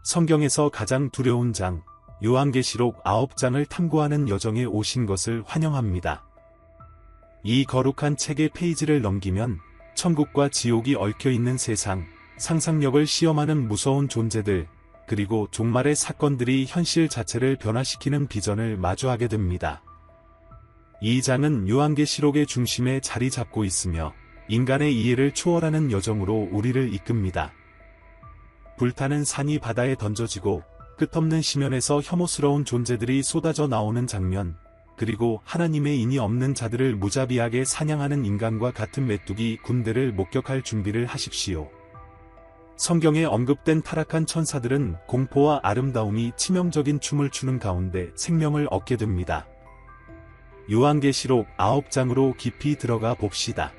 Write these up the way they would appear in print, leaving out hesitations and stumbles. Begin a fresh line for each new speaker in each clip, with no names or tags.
성경에서 가장 두려운 장, 요한계시록 9장을 탐구하는 여정에 오신 것을 환영합니다. 이 거룩한 책의 페이지를 넘기면 천국과 지옥이 얽혀있는 세상, 상상력을 시험하는 무서운 존재들, 그리고 종말의 사건들이 현실 자체를 변화시키는 비전을 마주하게 됩니다. 이 장은 요한계시록의 중심에 자리 잡고 있으며 인간의 이해를 초월하는 여정으로 우리를 이끕니다. 불타는 산이 바다에 던져지고 끝없는 심연에서 혐오스러운 존재들이 쏟아져 나오는 장면, 그리고 하나님의 인이 없는 자들을 무자비하게 사냥하는 인간과 같은 메뚜기 군대를 목격할 준비를 하십시오. 성경에 언급된 타락한 천사들은 공포와 아름다움이 치명적인 춤을 추는 가운데 생명을 얻게 됩니다. 요한계시록 9장으로 깊이 들어가 봅시다.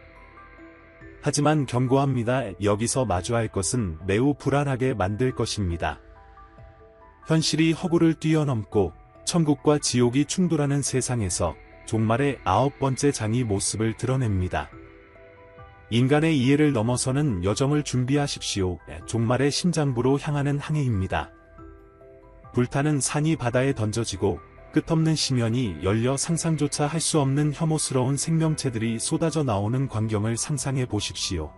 하지만 경고합니다. 여기서 마주할 것은 매우 불안하게 만들 것입니다. 현실이 허구를 뛰어넘고 천국과 지옥이 충돌하는 세상에서 종말의 9번째 장이 모습을 드러냅니다. 인간의 이해를 넘어서는 여정을 준비하십시오. 종말의 심장부로 향하는 항해입니다. 불타는 산이 바다에 던져지고 끝없는 심연이 열려 상상조차 할 수 없는 혐오스러운 생명체들이 쏟아져 나오는 광경을 상상해 보십시오.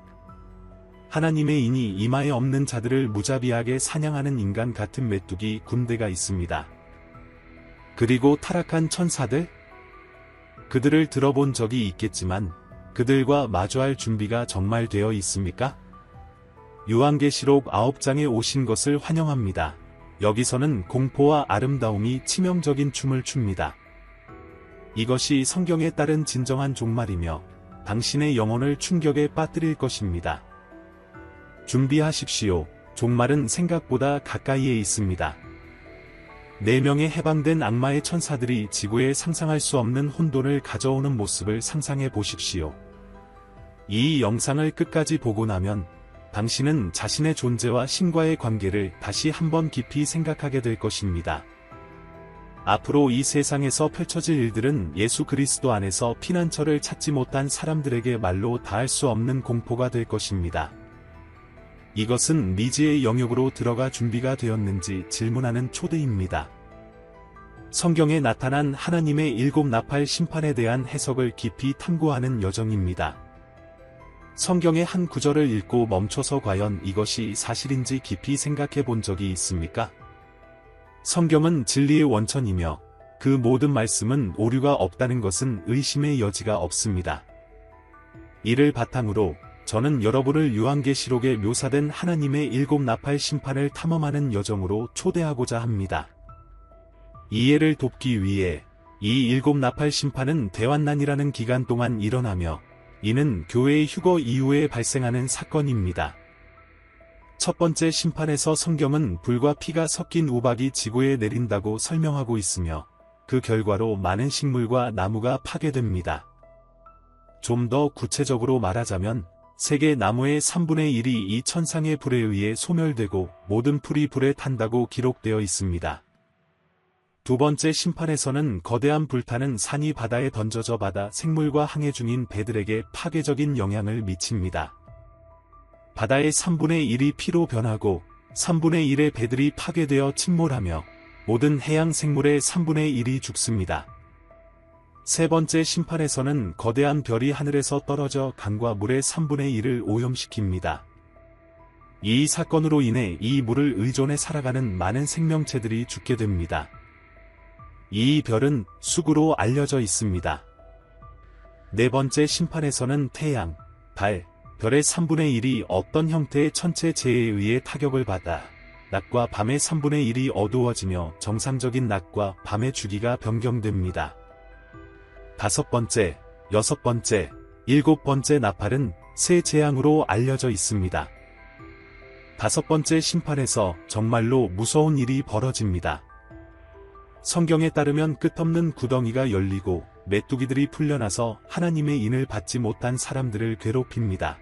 하나님의 인이 이마에 없는 자들을 무자비하게 사냥하는 인간 같은 메뚜기 군대가 있습니다. 그리고 타락한 천사들? 그들을 들어본 적이 있겠지만 그들과 마주할 준비가 정말 되어 있습니까? 요한계시록 9장에 오신 것을 환영합니다. 여기서는 공포와 아름다움이 치명적인 춤을 춥니다. 이것이 성경에 따른 진정한 종말이며 당신의 영혼을 충격에 빠뜨릴 것입니다. 준비하십시오. 종말은 생각보다 가까이에 있습니다. 4명의 해방된 악마의 천사들이 지구에 상상할 수 없는 혼돈을 가져오는 모습을 상상해 보십시오. 이 영상을 끝까지 보고 나면 당신은 자신의 존재와 신과의 관계를 다시 한번 깊이 생각하게 될 것입니다. 앞으로 이 세상에서 펼쳐질 일들은 예수 그리스도 안에서 피난처를 찾지 못한 사람들에게 말로 다할 수 없는 공포가 될 것입니다. 이것은 미지의 영역으로 들어가 준비가 되었는지 질문하는 초대입니다. 성경에 나타난 하나님의 7 나팔 심판에 대한 해석을 깊이 탐구하는 여정입니다. 성경의 한 구절을 읽고 멈춰서 과연 이것이 사실인지 깊이 생각해 본 적이 있습니까? 성경은 진리의 원천이며 그 모든 말씀은 오류가 없다는 것은 의심의 여지가 없습니다. 이를 바탕으로 저는 여러분을 요한계시록에 묘사된 하나님의 7 나팔 심판을 탐험하는 여정으로 초대하고자 합니다. 이해를 돕기 위해 이 7 나팔 심판은 대환난이라는 기간 동안 일어나며 이는 교회의 휴거 이후에 발생하는 사건입니다. 첫 번째 심판에서 성경은 불과 피가 섞인 우박이 지구에 내린다고 설명하고 있으며 그 결과로 많은 식물과 나무가 파괴됩니다. 좀 더 구체적으로 말하자면 세계 나무의 3분의 1이 이 천상의 불에 의해 소멸되고 모든 풀이 불에 탄다고 기록되어 있습니다. 두 번째 심판에서는 거대한 불타는 산이 바다에 던져져 바다 생물과 항해 중인 배들에게 파괴적인 영향을 미칩니다. 바다의 3분의 1이 피로 변하고 3분의 1의 배들이 파괴되어 침몰하며 모든 해양 생물의 3분의 1이 죽습니다. 세 번째 심판에서는 거대한 별이 하늘에서 떨어져 강과 물의 3분의 1을 오염시킵니다. 이 사건으로 인해 이 물을 의존해 살아가는 많은 생명체들이 죽게 됩니다. 이 별은 수구로 알려져 있습니다. 네 번째 심판에서는 태양, 달, 별의 3분의 1이 어떤 형태의 천체 재해에 의해 타격을 받아 낮과 밤의 3분의 1이 어두워지며 정상적인 낮과 밤의 주기가 변경됩니다. 다섯 번째, 여섯 번째, 일곱 번째 나팔은 새 재앙으로 알려져 있습니다. 다섯 번째 심판에서 정말로 무서운 일이 벌어집니다. 성경에 따르면 끝없는 구덩이가 열리고 메뚜기들이 풀려나서 하나님의 인을 받지 못한 사람들을 괴롭힙니다.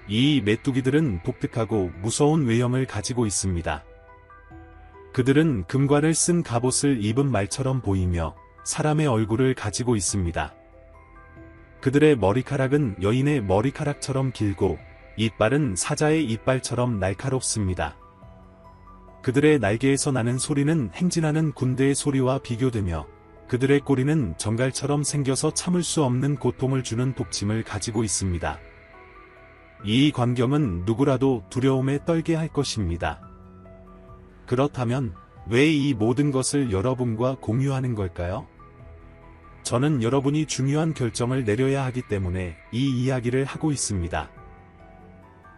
이 메뚜기들은 독특하고 무서운 외형을 가지고 있습니다. 그들은 금관을 쓴 갑옷을 입은 말처럼 보이며 사람의 얼굴을 가지고 있습니다. 그들의 머리카락은 여인의 머리카락처럼 길고 이빨은 사자의 이빨처럼 날카롭습니다. 그들의 날개에서 나는 소리는 행진하는 군대의 소리와 비교되며 그들의 꼬리는 정갈처럼 생겨서 참을 수 없는 고통을 주는 독침을 가지고 있습니다. 이 광경은 누구라도 두려움에 떨게 할 것입니다. 그렇다면 왜 이 모든 것을 여러분과 공유하는 걸까요? 저는 여러분이 중요한 결정을 내려야 하기 때문에 이 이야기를 하고 있습니다.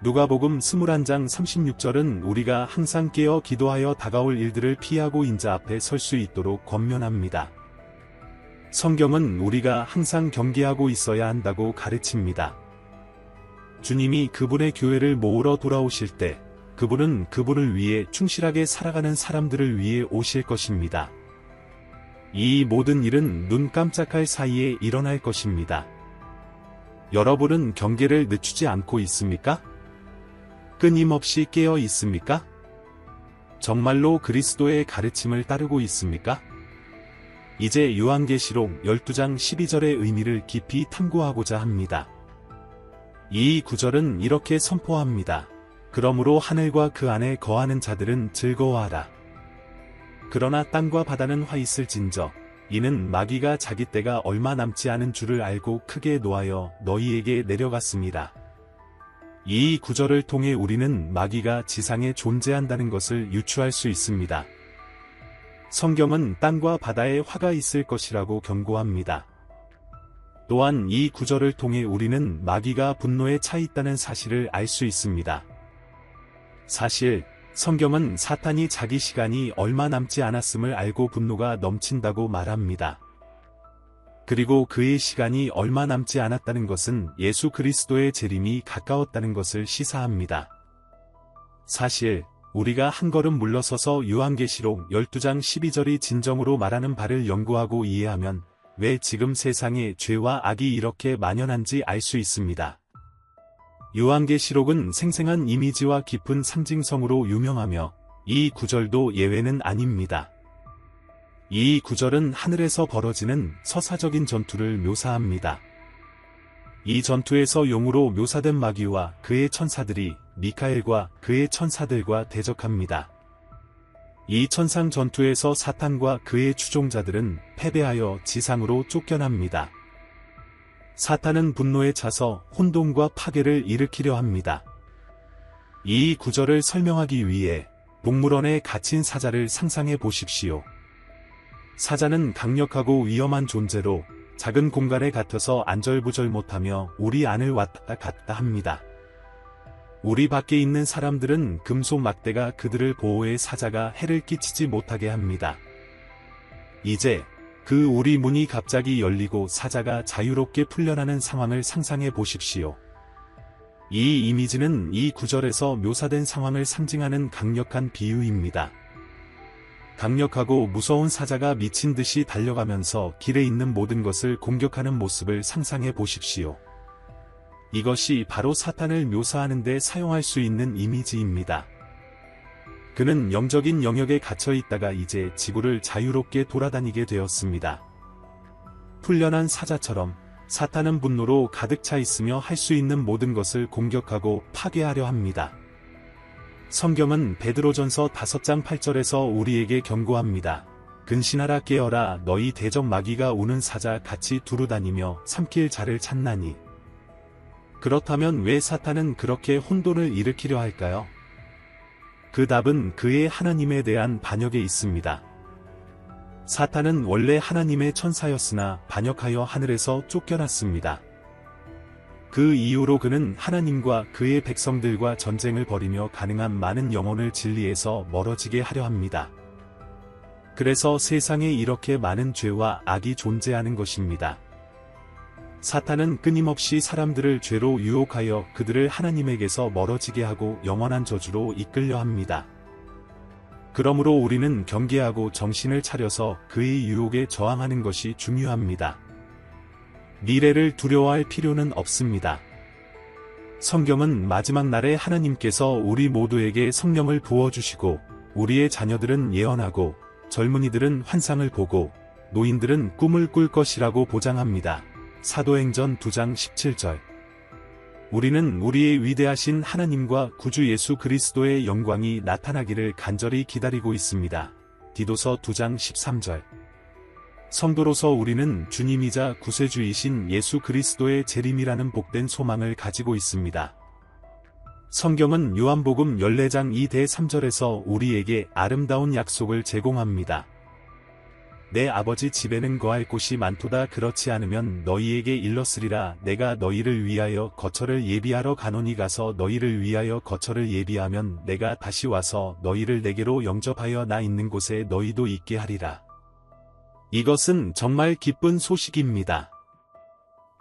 누가복음 21장 36절은 우리가 항상 깨어 기도하여 다가올 일들을 피하고 인자 앞에 설 수 있도록 권면합니다. 성경은 우리가 항상 경계하고 있어야 한다고 가르칩니다. 주님이 그분의 교회를 모으러 돌아오실 때 그분은 그분을 위해 충실하게 살아가는 사람들을 위해 오실 것입니다. 이 모든 일은 눈 깜짝할 사이에 일어날 것입니다. 여러분은 경계를 늦추지 않고 있습니까? 끊임없이 깨어 있습니까? 정말로 그리스도의 가르침을 따르고 있습니까? 이제 요한계시록 12장 12절의 의미를 깊이 탐구하고자 합니다. 이 구절은 이렇게 선포합니다. 그러므로 하늘과 그 안에 거하는 자들은 즐거워하라. 그러나 땅과 바다는 화 있을진저 이는 마귀가 자기 때가 얼마 남지 않은 줄을 알고 크게 노하여 너희에게 내려갔습니다. 이 구절을 통해 우리는 마귀가 지상에 존재한다는 것을 유추할 수 있습니다. 성경은 땅과 바다에 화가 있을 것이라고 경고합니다. 또한 이 구절을 통해 우리는 마귀가 분노에 차 있다는 사실을 알 수 있습니다. 사실 성경은 사탄이 자기 시간이 얼마 남지 않았음을 알고 분노가 넘친다고 말합니다. 그리고 그의 시간이 얼마 남지 않았다는 것은 예수 그리스도의 재림이 가까웠다는 것을 시사합니다. 사실 우리가 한 걸음 물러서서 요한계시록 12장 12절이 진정으로 말하는 바를 연구하고 이해하면 왜 지금 세상에 죄와 악이 이렇게 만연한지 알 수 있습니다. 요한계시록은 생생한 이미지와 깊은 상징성으로 유명하며 이 구절도 예외는 아닙니다. 이 구절은 하늘에서 벌어지는 서사적인 전투를 묘사합니다. 이 전투에서 용으로 묘사된 마귀와 그의 천사들이 미카엘과 그의 천사들과 대적합니다. 이 천상 전투에서 사탄과 그의 추종자들은 패배하여 지상으로 쫓겨납니다. 사탄은 분노에 차서 혼돈과 파괴를 일으키려 합니다. 이 구절을 설명하기 위해 동물원에 갇힌 사자를 상상해 보십시오. 사자는 강력하고 위험한 존재로 작은 공간에 갇혀서 안절부절 못하며 우리 안을 왔다 갔다 합니다. 우리 밖에 있는 사람들은 금속 막대가 그들을 보호해 사자가 해를 끼치지 못하게 합니다. 이제 그 우리 문이 갑자기 열리고 사자가 자유롭게 풀려나는 상황을 상상해 보십시오. 이 이미지는 이 구절에서 묘사된 상황을 상징하는 강력한 비유입니다. 강력하고 무서운 사자가 미친 듯이 달려가면서 길에 있는 모든 것을 공격하는 모습을 상상해 보십시오. 이것이 바로 사탄을 묘사하는 데 사용할 수 있는 이미지입니다. 그는 영적인 영역에 갇혀 있다가 이제 지구를 자유롭게 돌아다니게 되었습니다. 풀려난 사자처럼 사탄은 분노로 가득 차 있으며 할 수 있는 모든 것을 공격하고 파괴하려 합니다. 성경은 베드로전서 5장 8절에서 우리에게 경고합니다. 근신하라 깨어라 너희 대적 마귀가 우는 사자 같이 두루다니며 삼킬 자를 찾나니. 그렇다면 왜 사탄은 그렇게 혼돈을 일으키려 할까요? 그 답은 그의 하나님에 대한 반역에 있습니다. 사탄은 원래 하나님의 천사였으나 반역하여 하늘에서 쫓겨났습니다. 그 이후로 그는 하나님과 그의 백성들과 전쟁을 벌이며 가능한 많은 영혼을 진리에서 멀어지게 하려 합니다. 그래서 세상에 이렇게 많은 죄와 악이 존재하는 것입니다. 사탄은 끊임없이 사람들을 죄로 유혹하여 그들을 하나님에게서 멀어지게 하고 영원한 저주로 이끌려 합니다. 그러므로 우리는 경계하고 정신을 차려서 그의 유혹에 저항하는 것이 중요합니다. 미래를 두려워할 필요는 없습니다. 성경은 마지막 날에 하나님께서 우리 모두에게 성령을 부어주시고 우리의 자녀들은 예언하고 젊은이들은 환상을 보고 노인들은 꿈을 꿀 것이라고 보장합니다. 사도행전 2장 17절. 우리는 우리의 위대하신 하나님과 구주 예수 그리스도의 영광이 나타나기를 간절히 기다리고 있습니다. 디도서 2장 13절. 성도로서 우리는 주님이자 구세주이신 예수 그리스도의 재림이라는 복된 소망을 가지고 있습니다. 성경은 요한복음 14장 2대 3절에서 우리에게 아름다운 약속을 제공합니다. 내 아버지 집에는 거할 곳이 많도다. 그렇지 않으면 너희에게 일렀으리라. 내가 너희를 위하여 거처를 예비하러 가노니 가서 너희를 위하여 거처를 예비하면 내가 다시 와서 너희를 내게로 영접하여 나 있는 곳에 너희도 있게 하리라. 이것은 정말 기쁜 소식입니다.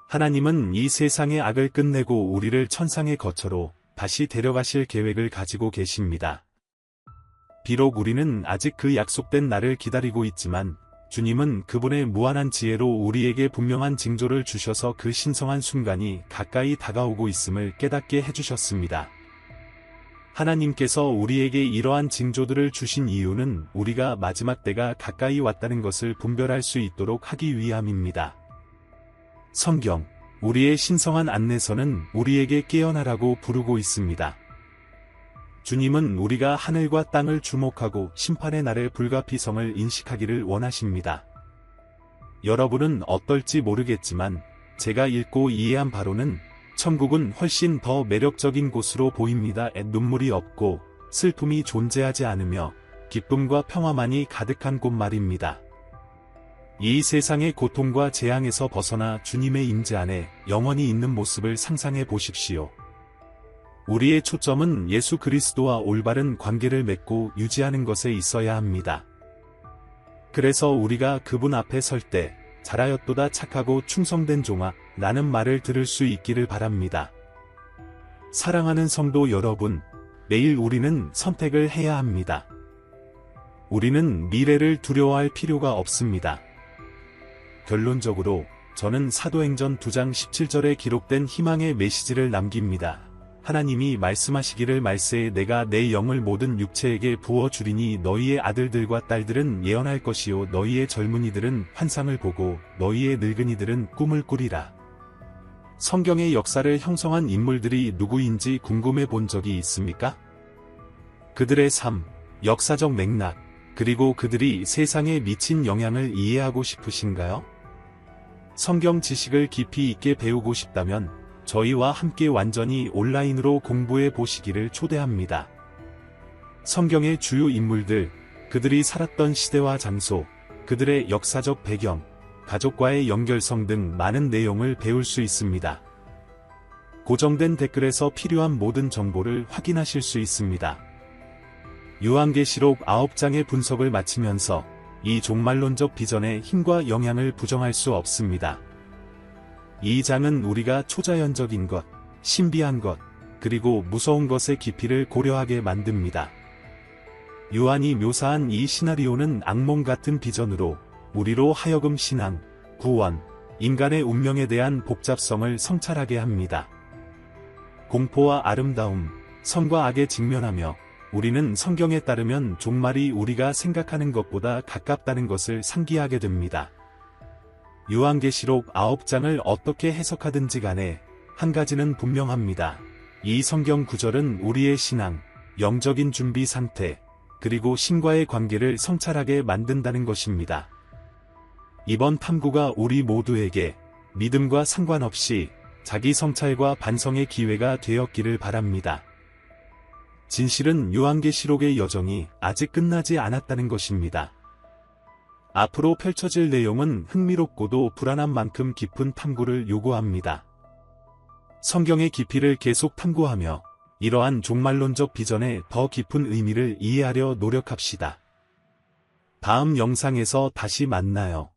하나님은 이 세상의 악을 끝내고 우리를 천상의 거처로 다시 데려가실 계획을 가지고 계십니다. 비록 우리는 아직 그 약속된 날을 기다리고 있지만 주님은 그분의 무한한 지혜로 우리에게 분명한 징조를 주셔서 그 신성한 순간이 가까이 다가오고 있음을 깨닫게 해주셨습니다. 하나님께서 우리에게 이러한 징조들을 주신 이유는 우리가 마지막 때가 가까이 왔다는 것을 분별할 수 있도록 하기 위함입니다. 성경, 우리의 신성한 안내서는 우리에게 깨어나라고 부르고 있습니다. 주님은 우리가 하늘과 땅을 주목하고 심판의 날의 불가피성을 인식하기를 원하십니다. 여러분은 어떨지 모르겠지만 제가 읽고 이해한 바로는 천국은 훨씬 더 매력적인 곳으로 보입니다. 눈물이 없고 슬픔이 존재하지 않으며 기쁨과 평화만이 가득한 곳 말입니다. 이 세상의 고통과 재앙에서 벗어나 주님의 임재 안에 영원히 있는 모습을 상상해 보십시오. 우리의 초점은 예수 그리스도와 올바른 관계를 맺고 유지하는 것에 있어야 합니다. 그래서 우리가 그분 앞에 설 때 잘하였도다 착하고 충성된 종아 라는 말을 들을 수 있기를 바랍니다. 사랑하는 성도 여러분, 매일 우리는 선택을 해야 합니다. 우리는 미래를 두려워할 필요가 없습니다. 결론적으로 저는 사도행전 2장 17절에 기록된 희망의 메시지를 남깁니다. 하나님이 말씀하시기를 말세에 내가 내 영을 모든 육체에게 부어주리니 너희의 아들들과 딸들은 예언할 것이요 너희의 젊은이들은 환상을 보고 너희의 늙은이들은 꿈을 꾸리라. 성경의 역사를 형성한 인물들이 누구인지 궁금해 본 적이 있습니까? 그들의 삶, 역사적 맥락, 그리고 그들이 세상에 미친 영향을 이해하고 싶으신가요? 성경 지식을 깊이 있게 배우고 싶다면 저희와 함께 완전히 온라인으로 공부해 보시기를 초대합니다. 성경의 주요 인물들, 그들이 살았던 시대와 장소, 그들의 역사적 배경, 가족과의 연결성 등 많은 내용을 배울 수 있습니다. 고정된 댓글에서 필요한 모든 정보를 확인하실 수 있습니다. 요한계시록 9장의 분석을 마치면서 이 종말론적 비전의 힘과 영향을 부정할 수 없습니다. 이 장은 우리가 초자연적인 것, 신비한 것, 그리고 무서운 것의 깊이를 고려하게 만듭니다. 요한이 묘사한 이 시나리오는 악몽 같은 비전으로 우리로 하여금 신앙, 구원, 인간의 운명에 대한 복잡성을 성찰하게 합니다. 공포와 아름다움, 선과 악에 직면하며 우리는 성경에 따르면 종말이 우리가 생각하는 것보다 가깝다는 것을 상기하게 됩니다. 요한계시록 9장을 어떻게 해석하든지 간에 한 가지는 분명합니다. 이 성경 구절은 우리의 신앙, 영적인 준비 상태, 그리고 신과의 관계를 성찰하게 만든다는 것입니다. 이번 탐구가 우리 모두에게 믿음과 상관없이 자기 성찰과 반성의 기회가 되었기를 바랍니다. 진실은 요한계시록의 여정이 아직 끝나지 않았다는 것입니다. 앞으로 펼쳐질 내용은 흥미롭고도 불안한 만큼 깊은 탐구를 요구합니다. 성경의 깊이를 계속 탐구하며 이러한 종말론적 비전의 더 깊은 의미를 이해하려 노력합시다. 다음 영상에서 다시 만나요.